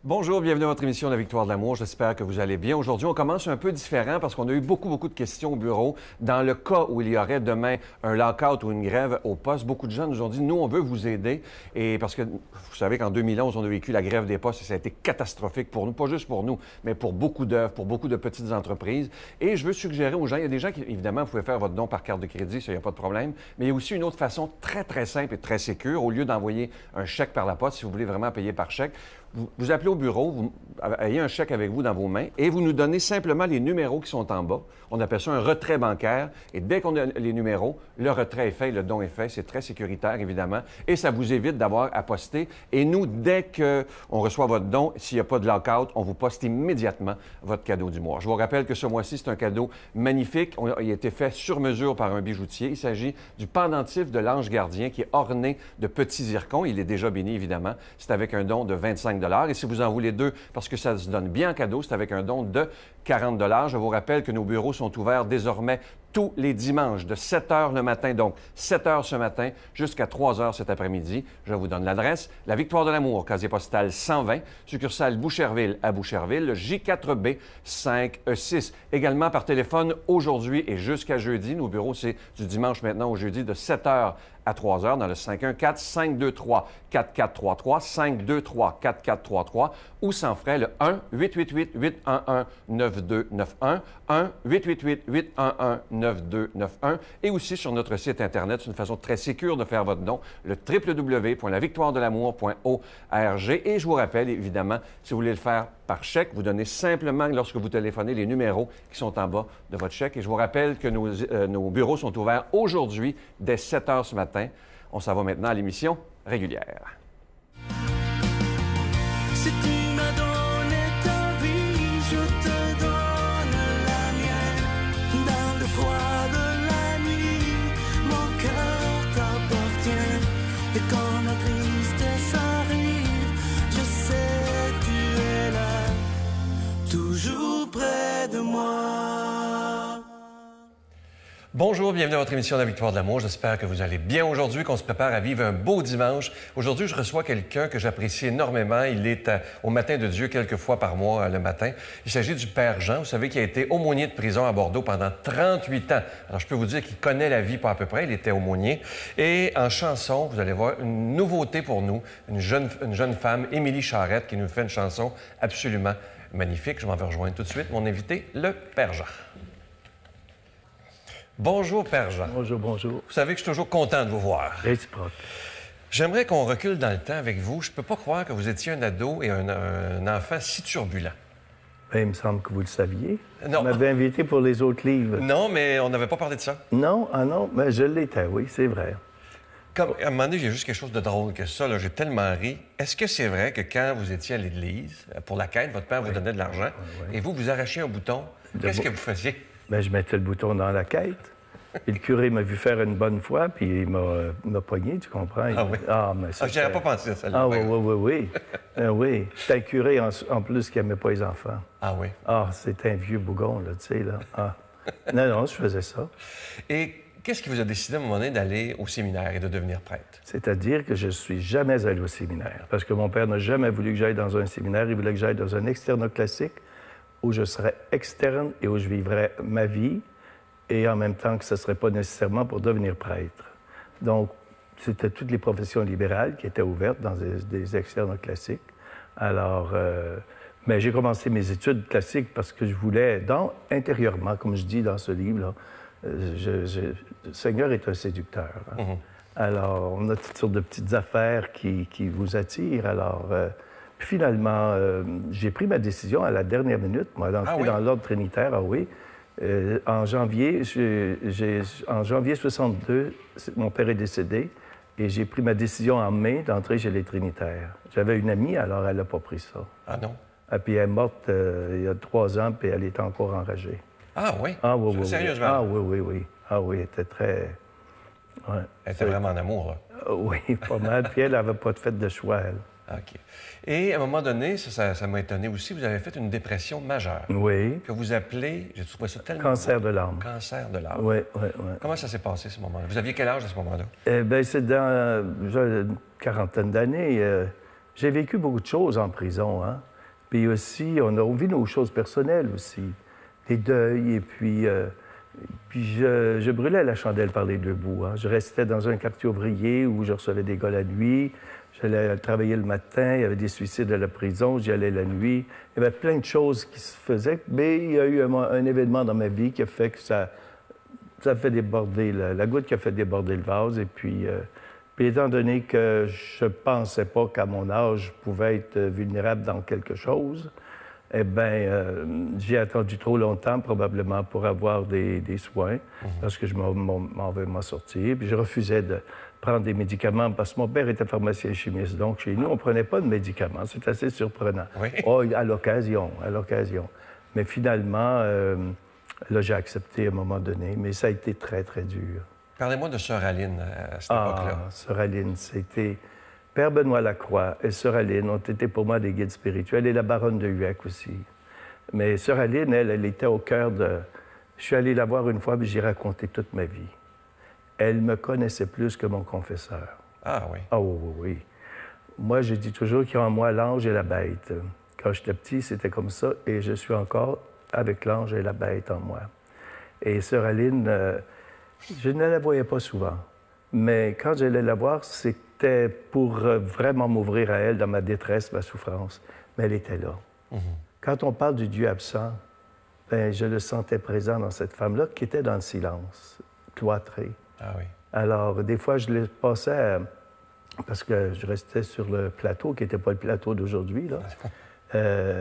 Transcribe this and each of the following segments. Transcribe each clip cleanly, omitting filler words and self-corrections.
Bonjour, bienvenue à votre émission La Victoire de l'amour. J'espère que vous allez bien. Aujourd'hui, on commence un peu différent parce qu'on a eu beaucoup de questions au bureau. Dans le cas où il y aurait demain un lockout ou une grève au poste, beaucoup de gens nous ont dit, nous, on veut vous aider. Et parce que vous savez qu'en 2011, on a vécu la grève des postes et ça a été catastrophique pour nous, pas juste pour nous, mais pour beaucoup d'œuvres, pour beaucoup de petites entreprises. Et je veux suggérer aux gens, il y a des gens qui, évidemment, vous pouvez faire votre don par carte de crédit, ça, il n'y a pas de problème. Mais il y a aussi une autre façon très simple et très sécure. Au lieu d'envoyer un chèque par la poste, si vous voulez vraiment payer par chèque, vous appelez au bureau, vous ayez un chèque avec vous dans vos mains et vous nous donnez simplement les numéros qui sont en bas. On appelle ça un retrait bancaire. Et dès qu'on a les numéros, le retrait est fait, le don est fait. C'est très sécuritaire, évidemment. Et ça vous évite d'avoir à poster. Et nous, dès qu'on reçoit votre don, s'il n'y a pas de lockout, on vous poste immédiatement votre cadeau du mois. Je vous rappelle que ce mois-ci, c'est un cadeau magnifique. Il a été fait sur mesure par un bijoutier. Il s'agit du pendentif de l'ange gardien qui est orné de petits zircons. Il est déjà béni, évidemment. C'est avec un don de 25 $. Et si vous en voulez deux, parce que ça se donne bien en cadeau, c'est avec un don de 40 $. Je vous rappelle que nos bureaux sont ouverts désormais tous les dimanches de 7 h le matin, donc 7 h ce matin jusqu'à 3 h cet après-midi. Je vous donne l'adresse. La Victoire de l'amour, casier postal 120, succursale Boucherville à Boucherville, J4B 5E6. Également par téléphone aujourd'hui et jusqu'à jeudi. Nos bureaux, c'est du dimanche maintenant au jeudi de 7 h à 3 h dans le 514-523-4433, 523-4433 ou sans frais le 1-888-811-9291, 1-888-811-9291 et aussi sur notre site Internet. C'est une façon très sécure de faire votre don, le www.lavictoiredelamour.org. Et je vous rappelle, évidemment, si vous voulez le faire par chèque, vous donnez simplement, lorsque vous téléphonez, les numéros qui sont en bas de votre chèque. Et je vous rappelle que nos bureaux sont ouverts aujourd'hui dès 7 h ce matin. On s'en va maintenant à l'émission régulière. Si tu m'as donné ta vie, je te donne la mienne. Dans le froid de la nuit, mon cœur t'appartient. Et quand la tristesse arrive, je sais tu es là, toujours près de moi. Bonjour, bienvenue à votre émission La Victoire de l'amour. J'espère que vous allez bien aujourd'hui, qu'on se prépare à vivre un beau dimanche. Aujourd'hui, je reçois quelqu'un que j'apprécie énormément. Il est au matin de Dieu quelques fois par mois le matin. Il s'agit du Père Jean, vous savez, qui a été aumônier de prison à Bordeaux pendant 38 ans. Alors, je peux vous dire qu'il connaît la vie pas à peu près. Il était aumônier. Et en chanson, vous allez voir une nouveauté pour nous, une jeune femme, Émilie Charette, qui nous fait une chanson absolument magnifique. Je m'en vais rejoindre tout de suite mon invité, le Père Jean. Bonjour, Père Jean. Bonjour, bonjour. Vous savez que je suis toujours content de vous voir. Réciproque. J'aimerais qu'on recule dans le temps avec vous. Je peux pas croire que vous étiez un ado et un enfant si turbulent. Bien, il me semble que vous le saviez. Non. Vous m'avez invité pour les autres livres. Non, mais on n'avait pas parlé de ça. Non? Ah non? Mais je l'étais, oui, c'est vrai. Comme, à un moment donné, j'ai juste quelque chose de drôle que ça. Là, j'ai tellement ri. Est-ce que c'est vrai que quand vous étiez à l'église, pour la quête, votre père vous donnait de l'argent et vous arrachiez un bouton? Qu'est-ce que vous faisiez? Bien, je mettais le bouton dans la quête. Puis le curé m'a vu faire une bonne fois, puis il m'a pogné, tu comprends? Ah oui? Mais ça, je n'avais pas pensé à ça. Ah oui. Oui. C'était un curé, en plus, qui n'aimait pas les enfants. Ah oui? Ah, c'était un vieux bougon, là, tu sais, là. Ah. Non, je faisais ça. Et qu'est-ce qui vous a décidé à un moment donné d'aller au séminaire et de devenir prêtre? C'est-à-dire que je ne suis jamais allé au séminaire, parce que mon père n'a jamais voulu que j'aille dans un séminaire. Il voulait que j'aille dans un externat classique où je serais externe et où je vivrais ma vie, et en même temps que ce ne serait pas nécessairement pour devenir prêtre. Donc, c'était toutes les professions libérales qui étaient ouvertes dans des externats classiques. Alors, mais j'ai commencé mes études classiques parce que je voulais, intérieurement, comme je dis dans ce livre-là, le Seigneur est un séducteur. Hein? Mm-hmm. Alors, on a toutes sortes de petites affaires qui vous attirent. Alors, puis finalement, j'ai pris ma décision à la dernière minute, moi, d'entrer dans l'ordre trinitaire. Ah oui. En janvier 62, mon père est décédé et j'ai pris ma décision en mai d'entrer chez les Trinitaires. J'avais une amie, alors elle n'a pas pris ça. Ah non? Et puis elle est morte il y a 3 ans, puis elle est encore enragée. Ah oui? Ah oui. Sérieusement? Ah oui. Ah oui, elle était très... Ouais. Elle était vraiment en amour, là? Oui, pas mal. Puis elle n'avait pas fait de choix, elle. OK. Et à un moment donné, ça m'a étonné aussi, vous avez fait une dépression majeure. Oui. Que vous appelez, j'ai trouvé ça tellement... Cancer de l'âme. Cancer de l'âme. Oui. Comment ça s'est passé, ce moment-là? Vous aviez quel âge à ce moment-là? Bien, c'est dans une quarantaine d'années. J'ai vécu beaucoup de choses en prison, hein. Puis aussi, on vit nos choses personnelles aussi, des deuils, et puis je brûlais la chandelle par les deux bouts. Hein. Je restais dans un quartier ouvrier où je recevais des gars la nuit. J'allais travailler le matin, il y avait des suicides à la prison, j'y allais la nuit. Il y avait plein de choses qui se faisaient, mais il y a eu un événement dans ma vie qui a fait que ça a fait déborder, la goutte qui a fait déborder le vase. Et puis étant donné que je pensais pas qu'à mon âge, je pouvais être vulnérable dans quelque chose, eh bien, j'ai attendu trop longtemps, probablement, pour avoir des soins, parce que je m'en vais m'en sortir. Puis je refusais de prendre des médicaments, parce que mon père était pharmacien chimiste. Donc, chez nous, on ne prenait pas de médicaments. C'est assez surprenant. Oui. Oh, à l'occasion. Mais finalement, là, j'ai accepté à un moment donné, mais ça a été très, très dur. Parlez-moi de Sœur Aline à cette époque-là. Sœur Aline, c'était... Père Benoît Lacroix et Sœur Aline ont été pour moi des guides spirituels, et la baronne de Huec aussi. Mais Sœur Aline, elle était au cœur de... Je suis allé la voir une fois, puis j'ai raconté toute ma vie. Elle me connaissait plus que mon confesseur. Ah oui. Ah oui, oui, oui. Moi, je dis toujours qu'il y a en moi l'ange et la bête. Quand j'étais petit, c'était comme ça, et je suis encore avec l'ange et la bête en moi. Et Sœur Aline, je ne la voyais pas souvent. Mais quand j'allais la voir, c'était pour vraiment m'ouvrir à elle dans ma détresse, ma souffrance. Mais elle était là. Quand on parle du Dieu absent, ben, je le sentais présent dans cette femme-là qui était dans le silence, cloîtrée. Ah oui. Alors, des fois, je le passais parce que je restais sur le plateau, qui n'était pas le plateau d'aujourd'hui, là.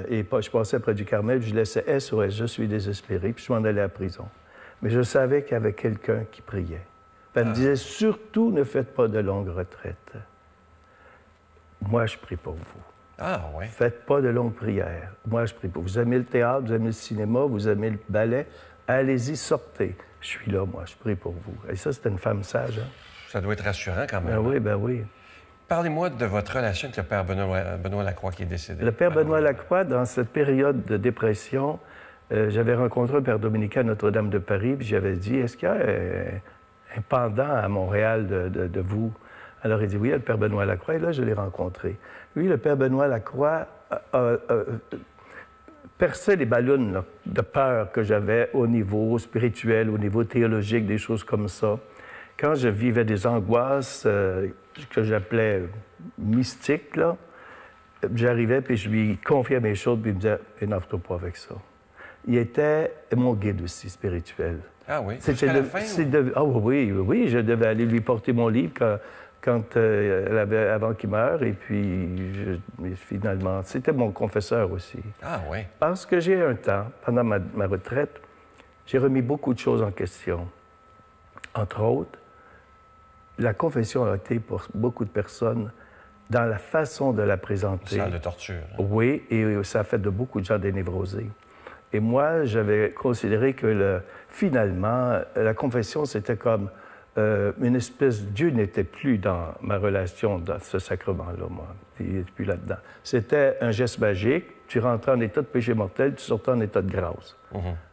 Et je passais près du Carmel, puis je laissais SOS, je suis désespéré, puis je m'en allais à la prison. Mais je savais qu'il y avait quelqu'un qui priait. Elle me disait, surtout, ne faites pas de longues retraites. Moi, je prie pour vous. Ah oui. Faites pas de longues prières. Moi, je prie pour vous. Vous aimez le théâtre, vous aimez le cinéma, vous aimez le ballet, allez-y, sortez. Je suis là, moi, je prie pour vous. Et ça, c'était une femme sage. Hein? Ça doit être rassurant quand même. Ben oui, ben oui. Parlez-moi de votre relation avec le Père Benoît Lacroix qui est décédé. Le Père Benoît Lacroix, dans cette période de dépression, j'avais rencontré un Père dominicain à Notre-Dame de Paris, puis j'avais dit, est-ce qu'il y a un pendant à Montréal de vous? Alors, il dit, oui, il y a le Père Benoît Lacroix, et là, je l'ai rencontré. Oui, le Père Benoît Lacroix perçait les ballons là, de peur que j'avais au niveau spirituel, au niveau théologique, des choses comme ça. Quand je vivais des angoisses que j'appelais mystiques, là, j'arrivais, puis je lui confiais mes choses, puis il me disait, énerve-toi pas avec ça. Il était mon guide aussi spirituel. Ah oui? C'était la fin? Ah oui, je devais aller lui porter mon livre avant qu'il meure, et puis finalement, c'était mon confesseur aussi. Ah oui? Parce que j'ai un temps, pendant ma retraite, j'ai remis beaucoup de choses en question. Entre autres, la confession a été pour beaucoup de personnes dans la façon de la présenter. Salle de torture. Hein? Oui, et ça a fait de beaucoup de gens des névrosés. Et moi, j'avais considéré que finalement, la confession, c'était comme une espèce... Dieu n'était plus dans ma relation, dans ce sacrement-là, moi. Il n'était plus là-dedans. C'était un geste magique. Tu rentrais en état de péché mortel, tu sortais en état de grâce.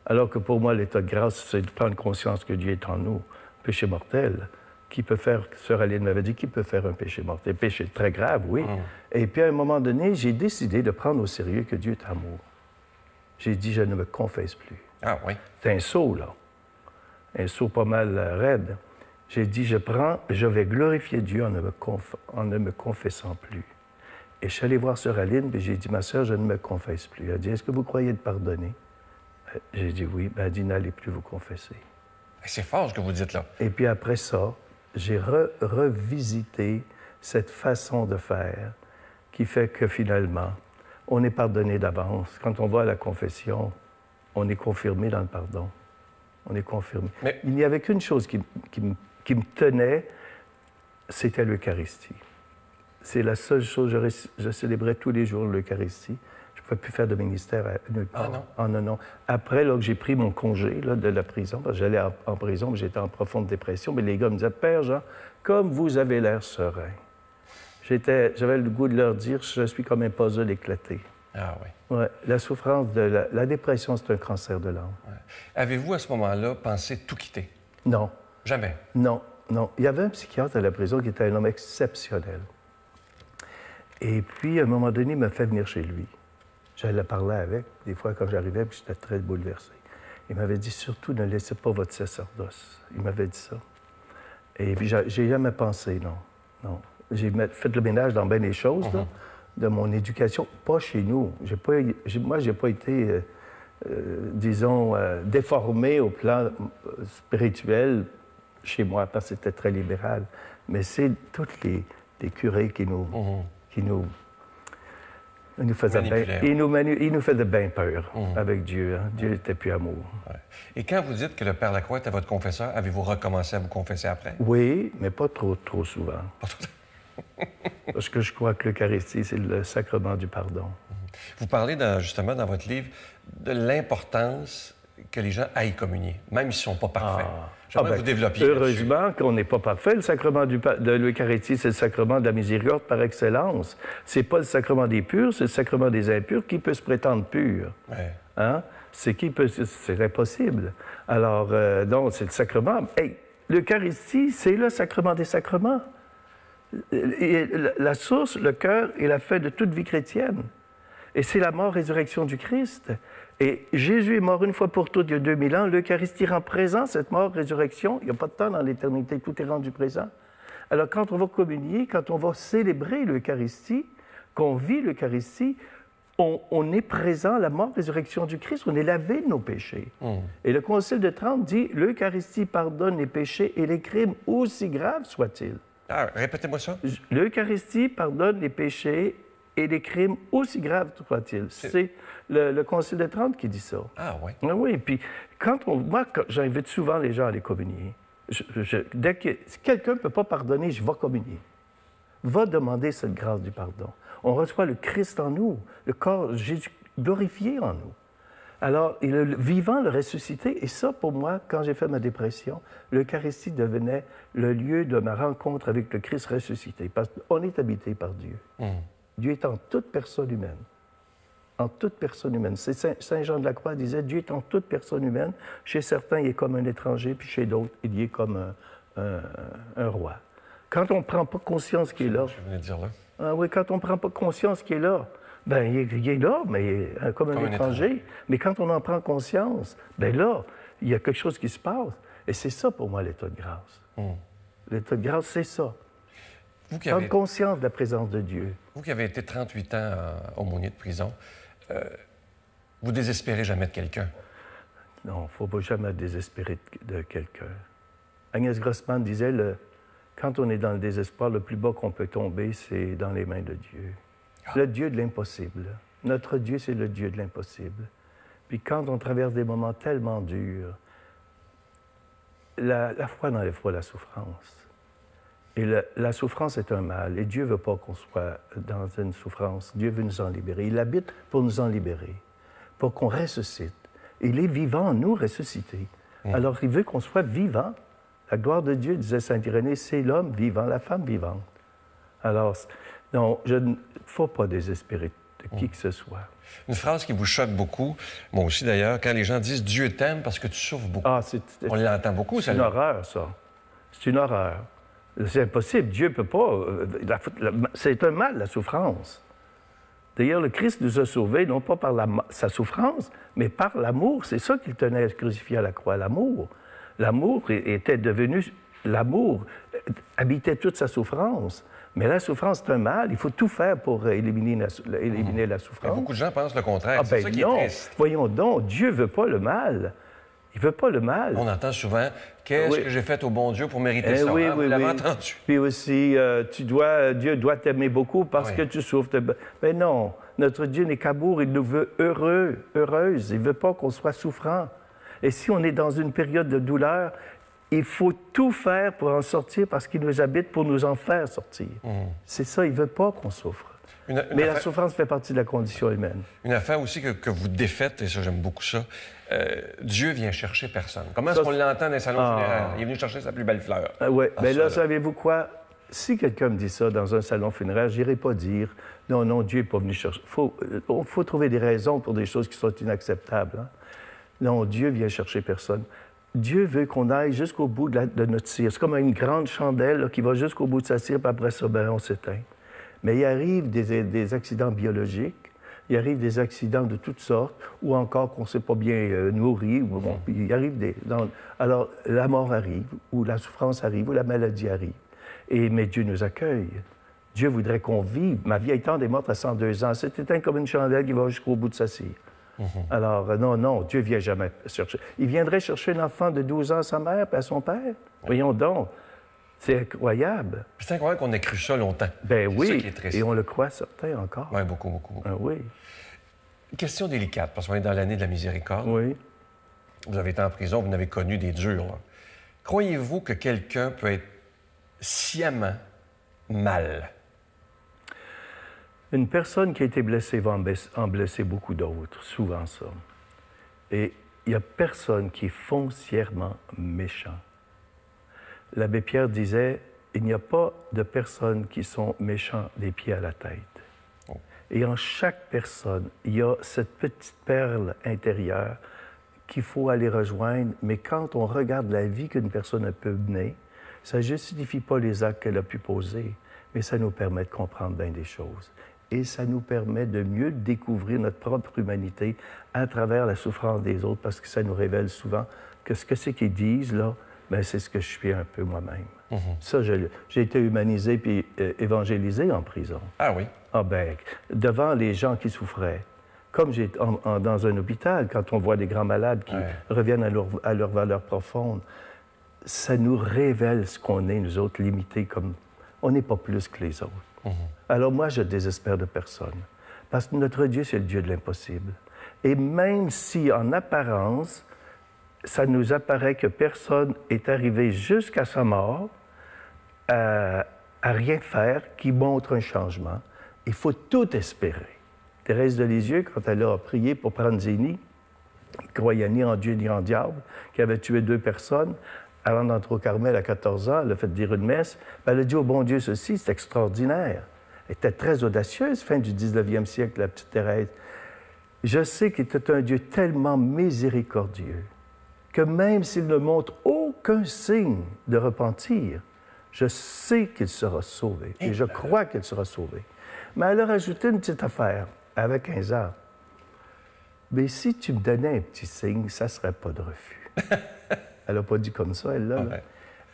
Alors que pour moi, l'état de grâce, c'est de prendre conscience que Dieu est en nous. Péché mortel, qui peut faire... Sœur Aline m'avait dit, qui peut faire un péché mortel? Péché très grave, oui. Et puis, à un moment donné, j'ai décidé de prendre au sérieux que Dieu est amour. J'ai dit, je ne me confesse plus. Ah oui? C'est un saut, là. Un saut pas mal raide. J'ai dit, je vais glorifier Dieu en ne me confessant plus. Et je suis allé voir Sœur Aline, puis j'ai dit, ma sœur, je ne me confesse plus. Elle a dit, est-ce que vous croyez de pardonner? J'ai dit, oui. Elle a dit, n'allez plus vous confesser. C'est fort ce que vous dites là. Et puis après ça, j'ai revisité cette façon de faire qui fait que finalement, on est pardonné d'avance. Quand on va à la confession, on est confirmé dans le pardon. On est confirmé. Mais... Il n'y avait qu'une chose qui me tenait, c'était l'Eucharistie. C'est la seule chose, je célébrais tous les jours l'Eucharistie. Je ne pouvais plus faire de ministère nulle part. Ah non? Ah non, non. Après, là, que j'ai pris mon congé là, de la prison, parce que j'allais en prison, j'étais en profonde dépression, mais les gars me disaient, Père Jean, comme vous avez l'air serein. J'avais le goût de leur dire, je suis comme un puzzle éclaté. Ah oui. Ouais, la souffrance de la dépression, c'est un cancer de l'âme. Ouais. Avez-vous, à ce moment-là, pensé tout quitter? Non. Jamais? Non, non. Il y avait un psychiatre à la prison qui était un homme exceptionnel. Et puis, à un moment donné, il m'a fait venir chez lui. J'allais parler avec, des fois quand j'arrivais, puis j'étais très bouleversé. Il m'avait dit, surtout, ne laissez pas votre sacerdoce. Il m'avait dit ça. Et puis, j'ai jamais pensé, non. Non. J'ai fait le ménage dans bien des choses, là, de mon éducation, pas chez nous. Moi, j'ai pas été, disons, déformé au plan spirituel chez moi, parce que c'était très libéral. Mais c'est tous les curés qui nous faisaient bien, ils nous faisaient bien peur avec Dieu. Hein. Dieu n'était plus amour. Ouais. Et quand vous dites que le Père Lacroix était votre confesseur, avez-vous recommencé à vous confesser après? Oui, mais pas trop souvent. Parce que je crois que l'Eucharistie, c'est le sacrement du pardon. Vous parlez justement dans votre livre de l'importance que les gens aillent communier, même s'ils ne sont pas parfaits. J'aimerais que vous développiez heureusement qu'on n'est pas parfait. Le sacrement de l'Eucharistie, c'est le sacrement de la miséricorde par excellence. C'est pas le sacrement des purs, c'est le sacrement des impurs. Qui peut se prétendre pur? Ouais. Hein? C'est impossible. Alors, donc, c'est le sacrement. Hey, l'Eucharistie, c'est le sacrement des sacrements. Et la source, le cœur est la fin de toute vie chrétienne. Et c'est la mort-résurrection du Christ. Et Jésus est mort une fois pour toutes il y a 2000 ans. L'Eucharistie rend présent cette mort-résurrection. Il n'y a pas de temps dans l'éternité, tout est rendu présent. Alors quand on va communier, quand on va célébrer l'Eucharistie, qu'on vit l'Eucharistie, on est présent à la mort-résurrection du Christ. On est lavé de nos péchés. Et le Concile de Trente dit « L'Eucharistie pardonne les péchés et les crimes, aussi graves soient-ils. » Ah, répétez-moi ça. L'Eucharistie pardonne les péchés et les crimes, aussi graves soient-ils. C'est le Concile de Trente qui dit ça. Ah oui? Oui, puis moi, j'invite souvent les gens à aller communier. Dès que si quelqu'un ne peut pas pardonner, je vais communier. Va demander cette grâce du pardon. On reçoit le Christ en nous, le corps Jésus glorifié en nous. Alors, il est le vivant, le ressuscité. Et ça, pour moi, quand j'ai fait ma dépression, l'Eucharistie devenait le lieu de ma rencontre avec le Christ ressuscité. Parce qu'on est habité par Dieu. Dieu est en toute personne humaine. En toute personne humaine. Saint Jean de la Croix disait, Dieu est en toute personne humaine. Chez certains, il est comme un étranger, puis chez d'autres, il est comme un roi. Quand on ne prend pas conscience qu'il est là... Je venais de dire là. Ah oui, quand on ne prend pas conscience qu'il est là, bien, il est là, mais comme un étranger. Mais quand on en prend conscience, bien là, il y a quelque chose qui se passe. Et c'est ça, pour moi, l'état de grâce. L'état de grâce, c'est ça. Prendre conscience de la présence de Dieu. Vous qui avez été 38 ans aumônier de prison, vous désespérez jamais de quelqu'un? Non, il ne faut pas jamais désespérer de quelqu'un. Agnès Grossman disait, quand on est dans le désespoir, le plus bas qu'on peut tomber, c'est dans les mains de Dieu. Le Dieu de l'impossible. Notre Dieu, c'est le Dieu de l'impossible. Puis quand on traverse des moments tellement durs, la foi n'enlève pas la souffrance. Et la souffrance est un mal. Et Dieu ne veut pas qu'on soit dans une souffrance. Dieu veut nous en libérer. Il habite pour nous en libérer, pour qu'on ressuscite. Il est vivant en nous, ressuscité. Alors, il veut qu'on soit vivant. La gloire de Dieu, disait saint Irénée, c'est l'homme vivant, la femme vivante. Alors, non, il ne faut pas désespérer de qui que ce soit. Une phrase qui vous choque beaucoup, moi aussi d'ailleurs, quand les gens disent « Dieu t'aime parce que tu souffres beaucoup ». On l'entend beaucoup, c'est une horreur, ça. C'est une horreur. C'est impossible. Dieu ne peut pas... c'est un mal, la souffrance. D'ailleurs, le Christ nous a sauvés, non pas par sa souffrance, mais par l'amour. C'est ça qu'il tenait à crucifier à la croix, l'amour. L'amour était devenu... L'amour habitait toute sa souffrance. Mais la souffrance, c'est un mal. Il faut tout faire pour éliminer la souffrance. Et beaucoup de gens pensent le contraire. C'est ça qui est triste. Voyons donc, Dieu ne veut pas le mal. Il ne veut pas le mal. On entend souvent « Qu'est-ce que j'ai fait au bon Dieu pour mériter ça? » Oui, Vous l'avez entendu. Puis aussi, Dieu doit t'aimer beaucoup parce que tu souffres. Mais non, notre Dieu n'est qu'amour. Il nous veut heureux, heureuses. Il ne veut pas qu'on soit souffrant. Et si on est dans une période de douleur, il faut tout faire pour en sortir parce qu'il nous habite pour nous en faire sortir. C'est ça, il ne veut pas qu'on souffre. Mais la souffrance fait partie de la condition humaine. Une affaire aussi que vous défaites, et ça, j'aime beaucoup ça, Dieu vient chercher personne. Comment est-ce qu'on l'entend dans les salons funéraires? Il est venu chercher sa plus belle fleur. Oui, mais là, savez-vous quoi? Si quelqu'un me dit ça dans un salon funéraire, je n'irai pas dire « Non, Dieu n'est pas venu chercher. » Il faut trouver des raisons pour des choses qui sont inacceptables. Hein? Non, Dieu vient chercher personne. Dieu veut qu'on aille jusqu'au bout de notre cire. C'est comme une grande chandelle là, qui va jusqu'au bout de sa cire, puis après ça, on s'éteint. Mais il arrive des accidents biologiques, il arrive des accidents de toutes sortes, ou encore qu'on ne s'est pas bien nourri. Ou, bon, il arrive alors, la mort arrive, ou la souffrance arrive, ou la maladie arrive. Mais Dieu nous accueille. Dieu voudrait qu'on vive. Ma vieille tante est morte à 102 ans. C'est éteint comme une chandelle qui va jusqu'au bout de sa cire. Alors, non, Dieu ne vient jamais chercher. Il viendrait chercher un enfant de 12 ans à sa mère et à son père. Voyons donc. C'est incroyable. Puis c'est incroyable qu'on ait cru ça longtemps. Ben C'est oui, ça qui est triste. et on le croit certains encore. Oui, beaucoup. Ah oui, Question délicate, parce qu'on est dans l'année de la miséricorde. oui. Vous avez été en prison, vous n'avez connu des durs. Là. Croyez-vous que quelqu'un peut être sciemment mal? Une personne qui a été blessée va en blesser beaucoup d'autres, souvent ça. Et il n'y a personne qui est foncièrement méchant. L'abbé Pierre disait, il n'y a pas de personnes qui sont méchants des pieds à la tête. Et en chaque personne, il y a cette petite perle intérieure qu'il faut aller rejoindre. Mais quand on regarde la vie qu'une personne a pu mener, ça ne justifie pas les actes qu'elle a pu poser, mais ça nous permet de comprendre bien des choses. Et ça nous permet de mieux découvrir notre propre humanité à travers la souffrance des autres, parce que ça nous révèle souvent que ce que c'est qu'ils disent, là, bien, c'est ce que je suis un peu moi-même. Ça, j'ai été humanisé puis évangélisé en prison. Ah oui? Ah ben, devant les gens qui souffraient. Comme dans un hôpital, quand on voit des grands malades qui reviennent à leur valeur profonde, ça nous révèle ce qu'on est, nous autres, limités comme... On n'est pas plus que les autres. Alors moi, je désespère de personne. Parce que notre Dieu, c'est le Dieu de l'impossible. Et même si, en apparence, ça nous apparaît que personne est arrivé jusqu'à sa mort à rien faire qui montre un changement, il faut tout espérer. Thérèse de Lisieux, quand elle a prié pour Pranzini, qui ne croyait ni en Dieu ni en diable, qui avait tué 2 personnes, avant d'entrer au Carmel à 14 ans, elle a fait dire une messe, elle a dit au bon Dieu ceci, c'est extraordinaire. Elle était très audacieuse, fin du 19e siècle, la petite Thérèse. Je sais qu'il était un Dieu tellement miséricordieux que même s'il ne montre aucun signe de repentir, je sais qu'il sera sauvé. Et je crois qu'il sera sauvé. Mais elle a rajouté une petite affaire, avec 15 ans. Mais si tu me donnais un petit signe, ça ne serait pas de refus. Elle n'a pas dit comme ça, elle, là. Ouais.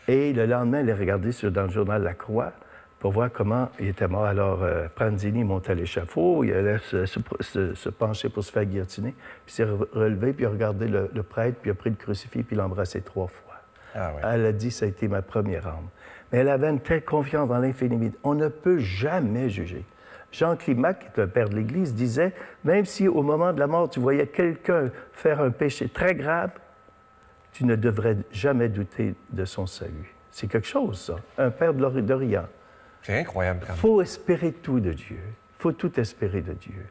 Et le lendemain, elle est regardée dans le journal La Croix pour voir comment il était mort. Alors, Pranzini montait à l'échafaud, il allait se pencher pour se faire guillotiner, puis s'est relevé, puis il a regardé le prêtre, puis il a pris le crucifix, puis il l'a embrassé 3 fois. Ah ouais. Elle a dit, ça a été ma première âme. Mais elle avait une telle confiance dans l'infinité. On ne peut jamais juger. Jean Climac, qui est un père de l'Église, disait, même si au moment de la mort, tu voyais quelqu'un faire un péché très grave, tu ne devrais jamais douter de son salut. C'est quelque chose, ça. Un père d'Orient. C'est incroyable, quand Il même. faut espérer tout de Dieu. Il faut tout espérer de Dieu.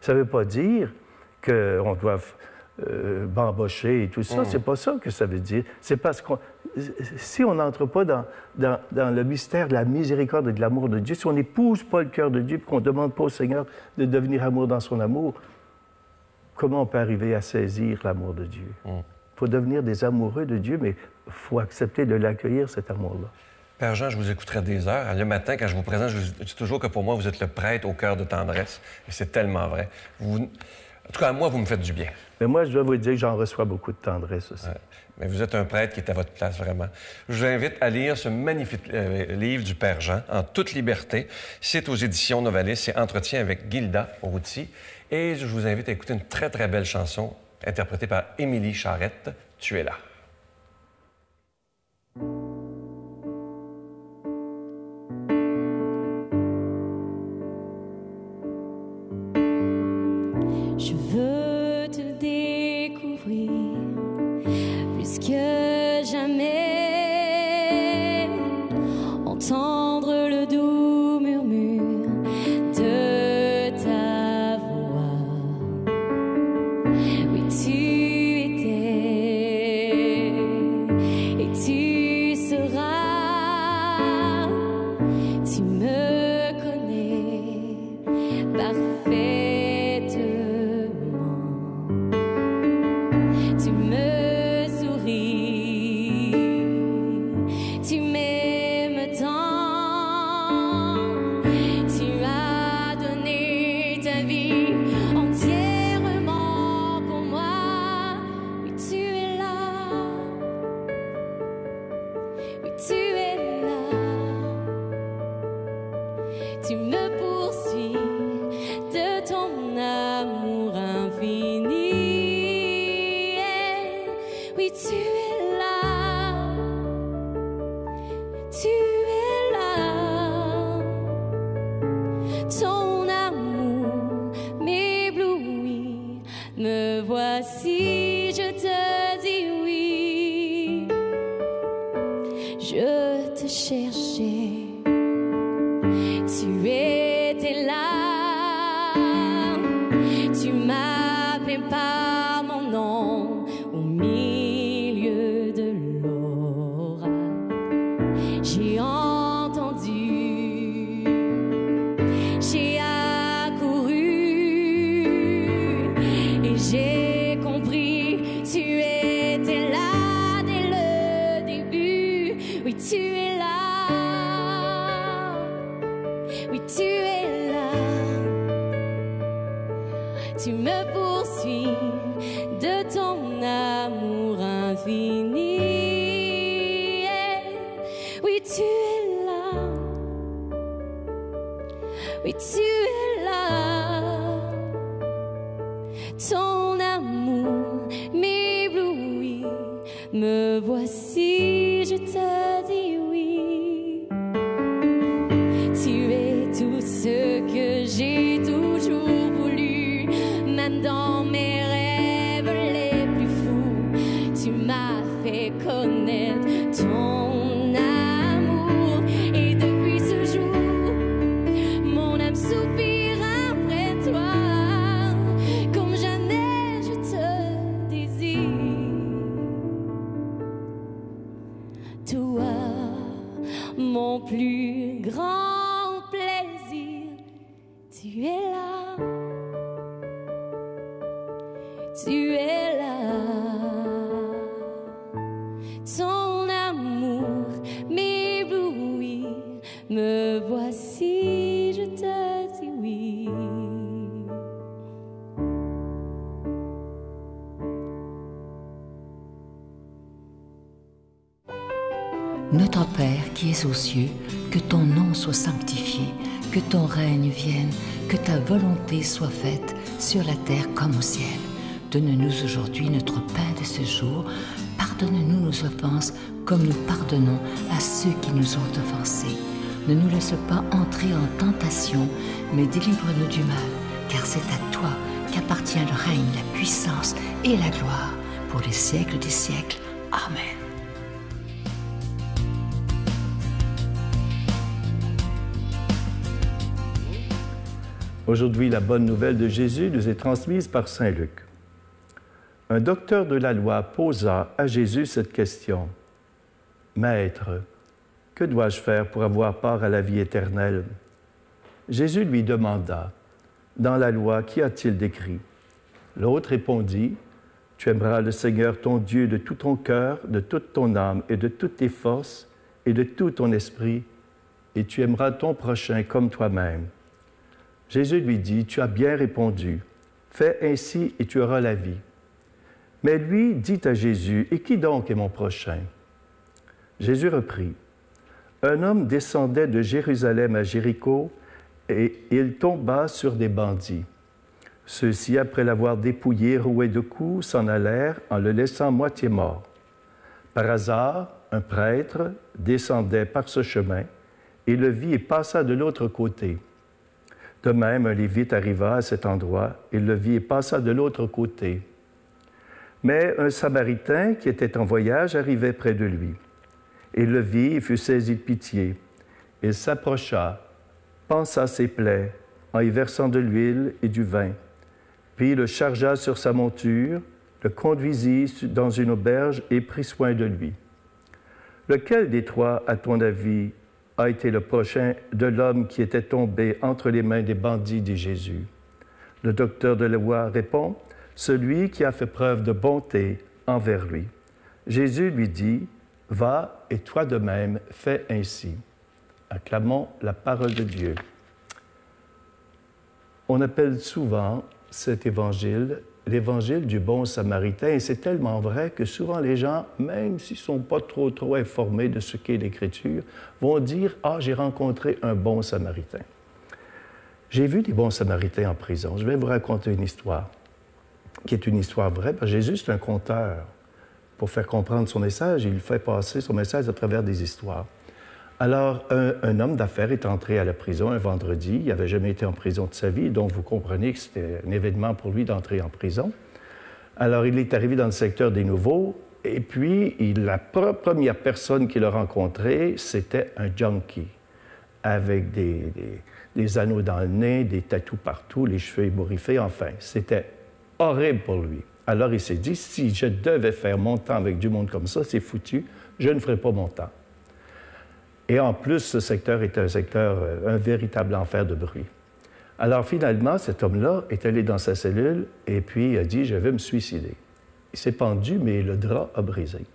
Ça ne veut pas dire qu'on doit bambocher et tout ça. C'est pas ça que ça veut dire. C'est parce que si on n'entre pas dans le mystère de la miséricorde et de l'amour de Dieu, si on n'épouse pas le cœur de Dieu et qu'on ne demande pas au Seigneur de devenir amour dans son amour, comment on peut arriver à saisir l'amour de Dieu? Il faut devenir des amoureux de Dieu, mais il faut accepter de l'accueillir, cet amour-là. Père Jean, je vous écouterai des heures. Le matin, quand je vous présente, je dis toujours que pour moi, vous êtes le prêtre au cœur de tendresse. Et c'est tellement vrai. En tout cas, moi, vous me faites du bien. Mais moi, je dois vous dire que j'en reçois beaucoup de tendresse aussi. Ouais. Mais vous êtes un prêtre qui est à votre place, vraiment. Je vous invite à lire ce magnifique livre du Père Jean, en toute liberté. C'est aux éditions Novalis. C'est Entretien avec Gilda Routy. Et je vous invite à écouter une très, très belle chanson interprétée par Émilie Charette, « Tu es là ». Je veux te découvrir plus que jamais, entendre le doux murmure de ta voix. Oui, tu étais et tu seras, tu me connais parfaitement. Tu me souris, tu m'aimes tant, tu as donné ta vie appelé par mon nom au milieu de l'orage. J'ai entendu, j'ai accouru et j'ai compris. Tu étais là dès le début. Oui, tu es là. Oui, tu es là. Tu me poursuis de ton amour infini. Oui, tu es là. Oui, tu es là. Ton amour m'éblouit. Me voici, je te dis oui. Tu es tout ce que j'ai toujours voulu, même dans mes rêves les plus fous. Tu m'as fait connaître ton amour, et depuis ce jour, mon âme soupire après toi. Comme jamais je te désire. Toi, mon plus grand plaisir, tu es là, tu es là. Ton amour m'éblouit, me voici, je te dis oui. Notre Père qui es aux cieux, que ton nom soit sanctifié, que ton règne vienne, que ta volonté soit faite sur la terre comme au ciel. Donne-nous aujourd'hui notre pain de ce jour. Pardonne-nous nos offenses comme nous pardonnons à ceux qui nous ont offensés. Ne nous laisse pas entrer en tentation, mais délivre-nous du mal, car c'est à toi qu'appartient le règne, la puissance et la gloire pour les siècles des siècles. Amen. Aujourd'hui, la bonne nouvelle de Jésus nous est transmise par saint Luc. Un docteur de la loi posa à Jésus cette question. « Maître, que dois-je faire pour avoir part à la vie éternelle ?» Jésus lui demanda, « Dans la loi, qu'y a-t-il d'écrit ?» L'autre répondit, « Tu aimeras le Seigneur ton Dieu de tout ton cœur, de toute ton âme et de toutes tes forces et de tout ton esprit, et tu aimeras ton prochain comme toi-même. » Jésus lui dit, « Tu as bien répondu. Fais ainsi et tu auras la vie. » Mais lui dit à Jésus, « Et qui donc est mon prochain ?» Jésus reprit, « Un homme descendait de Jérusalem à Jéricho et il tomba sur des bandits. Ceux-ci, après l'avoir dépouillé, roué de coups, s'en allèrent en le laissant moitié mort. Par hasard, un prêtre descendait par ce chemin et le vit et passa de l'autre côté. De même, un Lévite arriva à cet endroit, il le vit et passa de l'autre côté. Mais un Samaritain qui était en voyage arrivait près de lui. Il le vit et fut saisi de pitié. Il s'approcha, pansa ses plaies en y versant de l'huile et du vin, puis le chargea sur sa monture, le conduisit dans une auberge et prit soin de lui. Lequel des trois, à ton avis, a été le prochain de l'homme qui était tombé entre les mains des bandits, dit Jésus. Le docteur de la loi répond, « Celui qui a fait preuve de bonté envers lui. » Jésus lui dit, « Va et toi de même, fais ainsi. » Acclamons la parole de Dieu. On appelle souvent cet évangile l'évangile du bon samaritain, et c'est tellement vrai que souvent les gens, même s'ils ne sont pas trop informés de ce qu'est l'Écriture, vont dire « Ah, j'ai rencontré un bon samaritain. » J'ai vu des bons samaritains en prison. Je vais vous raconter une histoire, qui est une histoire vraie, parce que Jésus, c'est un conteur. Pour faire comprendre son message, il fait passer son message à travers des histoires. Alors, un homme d'affaires est entré à la prison un vendredi. Il n'avait jamais été en prison de sa vie, donc vous comprenez que c'était un événement pour lui d'entrer en prison. Alors, il est arrivé dans le secteur des Nouveaux, et puis la première personne qu'il a rencontrée, c'était un junkie, avec des anneaux dans le nez, des tatous partout, les cheveux ébouriffés, enfin. C'était horrible pour lui. Alors il s'est dit, si je devais faire mon temps avec du monde comme ça, c'est foutu, je ne ferai pas mon temps. Et en plus, ce secteur est un véritable enfer de bruit. Alors finalement, cet homme-là est allé dans sa cellule et puis il a dit, je vais me suicider. Il s'est pendu, mais le drap a brisé.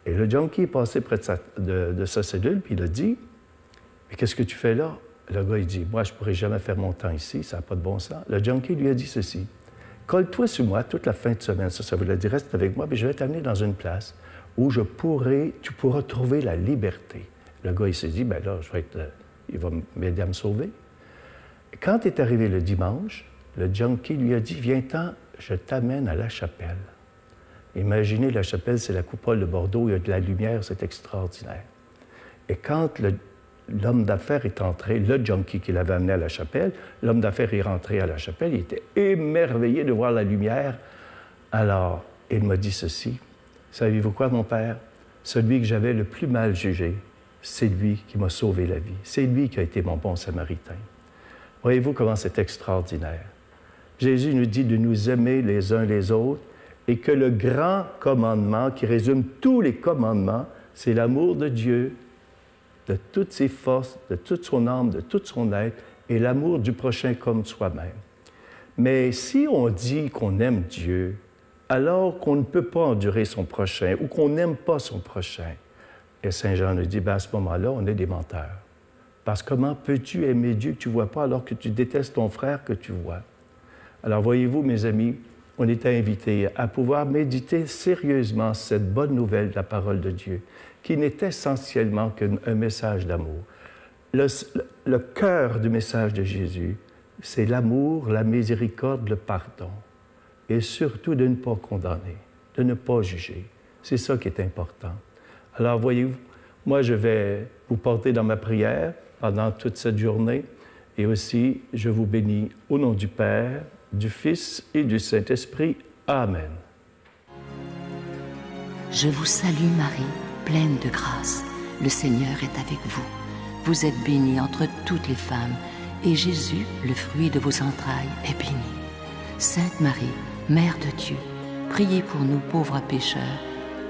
Et le junkie est passé près de sa cellule, puis il a dit, mais qu'est-ce que tu fais là? Le gars, il dit, moi, je ne pourrai jamais faire mon temps ici, ça n'a pas de bon sens. Le junkie lui a dit ceci, colle-toi sur moi toute la fin de semaine, ça veut dire, reste avec moi, puis je vais t'amener dans une place où tu pourras trouver la liberté. Le gars, il s'est dit, bien là, il va m'aider à me sauver. Quand est arrivé le dimanche, le junkie lui a dit, viens-t'en, je t'amène à la chapelle. Imaginez, la chapelle, c'est la coupole de Bordeaux, il y a de la lumière, c'est extraordinaire. Et quand l'homme d'affaires est entré, le junkie qui l'avait amené à la chapelle, l'homme d'affaires est rentré à la chapelle, il était émerveillé de voir la lumière. Alors, il m'a dit ceci, savez-vous quoi, mon père? Celui que j'avais le plus mal jugé, c'est lui qui m'a sauvé la vie. C'est lui qui a été mon bon samaritain. Voyez-vous comment c'est extraordinaire? Jésus nous dit de nous aimer les uns les autres et que le grand commandement qui résume tous les commandements, c'est l'amour de Dieu, de toutes ses forces, de toute son âme, de tout son être, et l'amour du prochain comme soi-même. Mais si on dit qu'on aime Dieu, alors qu'on ne peut pas endurer son prochain ou qu'on n'aime pas son prochain, et Saint Jean nous dit, à ce moment-là, on est des menteurs. Parce que comment peux-tu aimer Dieu que tu ne vois pas alors que tu détestes ton frère que tu vois? Alors voyez-vous, mes amis, on est invités à pouvoir méditer sérieusement cette bonne nouvelle de la parole de Dieu, qui n'est essentiellement qu'un message d'amour. Le cœur du message de Jésus, c'est l'amour, la miséricorde, le pardon, et surtout de ne pas condamner, de ne pas juger. C'est ça qui est important. Alors voyez-vous, moi je vais vous porter dans ma prière pendant toute cette journée, et aussi je vous bénis au nom du Père, du Fils et du Saint-Esprit. Amen. Je vous salue Marie, pleine de grâce. Le Seigneur est avec vous. Vous êtes bénie entre toutes les femmes, et Jésus, le fruit de vos entrailles, est béni. Sainte Marie, Mère de Dieu, priez pour nous pauvres pécheurs,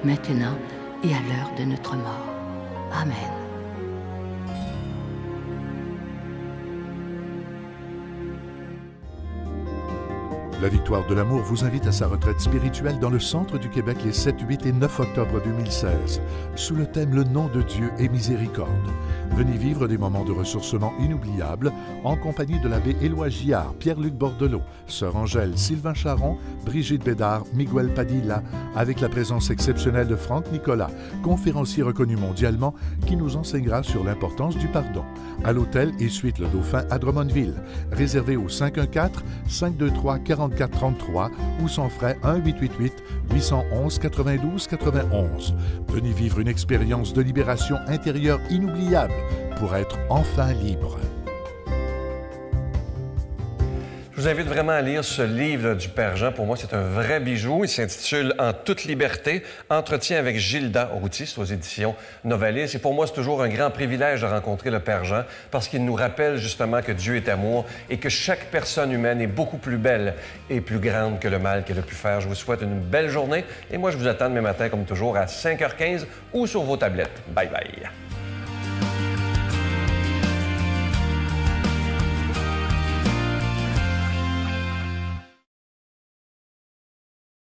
maintenant et à l'heure de notre mort. Amen. La Victoire de l'amour vous invite à sa retraite spirituelle dans le centre du Québec les 7, 8 et 9 octobre 2016, sous le thème « Le nom de Dieu et miséricorde ». Venez vivre des moments de ressourcement inoubliables en compagnie de l'abbé Éloi Giard, Pierre-Luc Bordelot, Sœur Angèle, Sylvain Charon, Brigitte Bédard, Miguel Padilla, avec la présence exceptionnelle de Franck Nicolas, conférencier reconnu mondialement, qui nous enseignera sur l'importance du pardon. À l'hôtel et suite Le Dauphin à Drummondville, réservé au 514-523-4433 ou sans frais 1-888-811-92-91. Venez vivre une expérience de libération intérieure inoubliable pour être enfin libre. Je vous invite vraiment à lire ce livre du Père Jean. Pour moi, c'est un vrai bijou. Il s'intitule « En toute liberté, entretien avec Gilda Routy », aux éditions Novalis. Et pour moi, c'est toujours un grand privilège de rencontrer le Père Jean parce qu'il nous rappelle justement que Dieu est amour et que chaque personne humaine est beaucoup plus belle et plus grande que le mal qu'elle a pu faire. Je vous souhaite une belle journée et moi, je vous attends demain matin, comme toujours, à 5h15 ou sur vos tablettes. Bye bye.